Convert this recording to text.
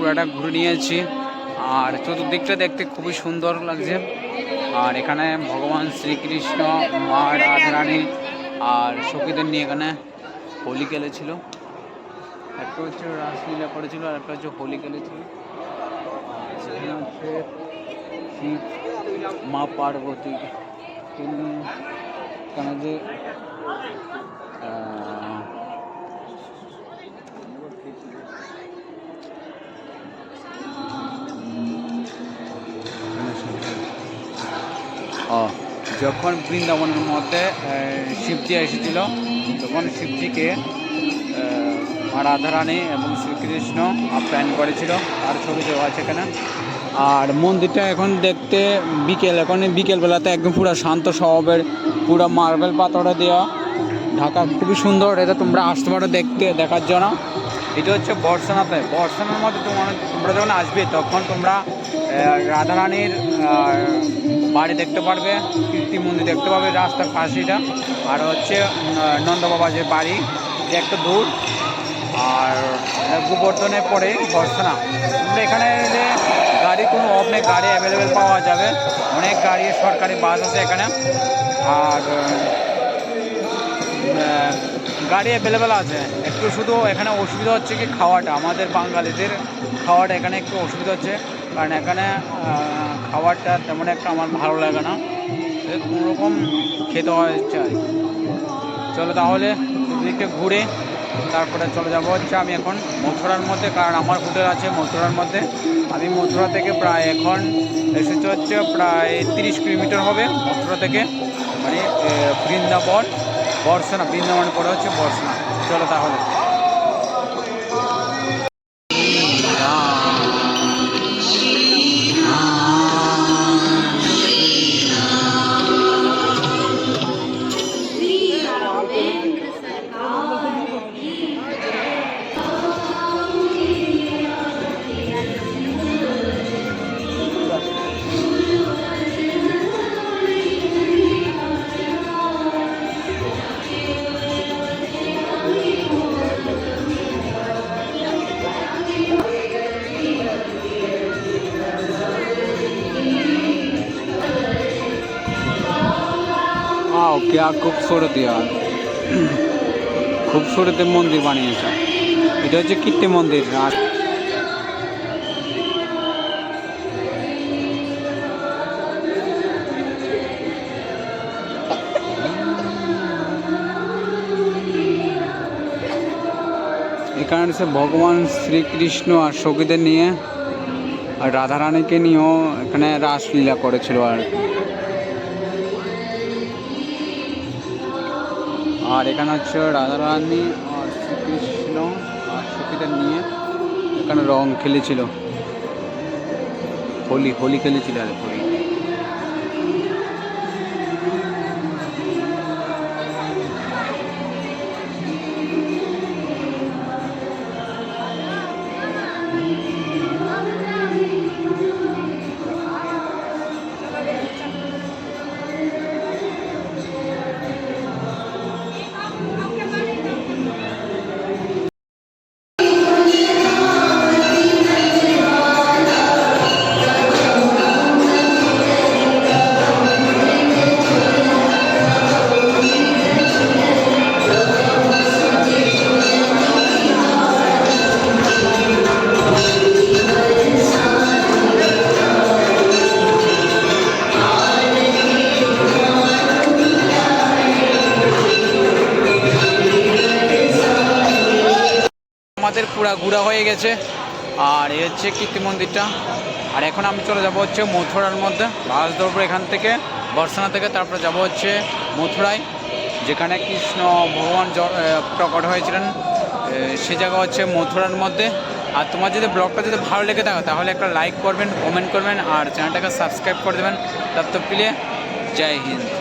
পুরাটা ঘুরে নিয়েছি। আর চতুর্দিকটা দেখতে খুবই সুন্দর লাগছে। আর এখানে ভগবান শ্রীকৃষ্ণ, মা রাধারানী আর সখীদের নিয়ে এখানে হোলি খেলেছিল। একটা হচ্ছে রাসলীলা করেছিল আর একটা হচ্ছে হোলি খেলেছিল। আর সেখানে হচ্ছে শিব, মা পার্বতী এখানে যে যখন বৃন্দাবনের মধ্যে শিবজি এসেছিল তখন শিবজিকে মা রাধারানী এবং শ্রীকৃষ্ণ আপ্যায়ন করেছিল। আর ছবি দেওয়া আছে এখানে। আর মন্দিরটা এখন দেখতে এখন বিকেলবেলাতে একদম পুরো শান্ত স্বভাবের, পুরো মার্বেল পাথরে দেওয়া ঢাকা, খুবই সুন্দর। এটা তোমরা আসতে পারো দেখার জন্য। এটা হচ্ছে বর্ষানাতে। বর্ষানার মধ্যে তোমরা যখন আসবে তখন তোমরা রাধারানীর বাড়ি দেখতে পারবে, কীর্তি মন্দির দেখতে পাবে রাস্তার পাশেটা। আর হচ্ছে নন্দবাবার যে বাড়ি, যে একটু দূর। আর গোবর্ধনের পরে বর্ষানা। তোমরা এখানে এলে গাড়ি কোনো অফ নেই, গাড়ি অ্যাভেলেবেল পাওয়া যাবে। অনেক গাড়ি, সরকারি বাস আছে এখানে। আর গাড়ি অ্যাভেলেবেল আছে। একটু শুধু এখানে অসুবিধা হচ্ছে কি খাওয়াটা, আমাদের বাঙালিদের খাওয়াটা এখানে একটু অসুবিধা হচ্ছে। কারণ এখানে খাবারটা তেমন একটা আমার ভালো লাগে না, কোনোরকম খেতে হচ্ছে আর কি। চলো তাহলে দিকে ঘুরে তারপরে চলে যাবো হচ্ছে আমি এখন মথুরার মধ্যে, কারণ আমার হোটেল আছে মথুরার মধ্যে। আমি মথুরা থেকে প্রায় এখন এসেছে হচ্ছে প্রায় 30 কিলোমিটার হবে মথুরা থেকে, মানে বৃন্দাবন বর্ষনা, বৃন্দাবন পরে হচ্ছে বর্ষনা। চলো তাহলে। क्या खूबसूरत यार, खूबसूरत मंदिर বানিয়েছে। এটা হচ্ছে কীর্তি মন্দির। আর এখানে হচ্ছে ভগবান শ্রীকৃষ্ণ আর সখীদের নিয়ে আর রাধারানীকে নিয়েও এখানে রাসলীলা করেছিল আর কি। আর এখানে হচ্ছে রাধারানী আর শ্রীকৃষ্ণ আর সখীদের নিয়ে এখানে রং খেলেছিল, হোলি খেলেছিল আর হোলি। আমাদের পুরা ঘোরা হয়ে গেছে। আর এই হচ্ছে কীর্তি মন্দিরটা। আর এখন আমি চলে যাব হচ্ছে মথুরার মধ্যে, বাস ধরবো এখান থেকে বর্ষানা থেকে। তারপরে যাব হচ্ছে মথুরায়, যেখানে কৃষ্ণ ভগবান প্রকট হয়েছিলেন, সে জায়গা হচ্ছে মথুরার মধ্যে। আর তোমার যদি ব্লগটা যদি ভালো লেগে থাকে তাহলে একটা লাইক করবেন, কমেন্ট করবেন আর চ্যানেলটাকে সাবস্ক্রাইব করে দেবেন। তব তক কে লিয়ে জয় হিন্দ।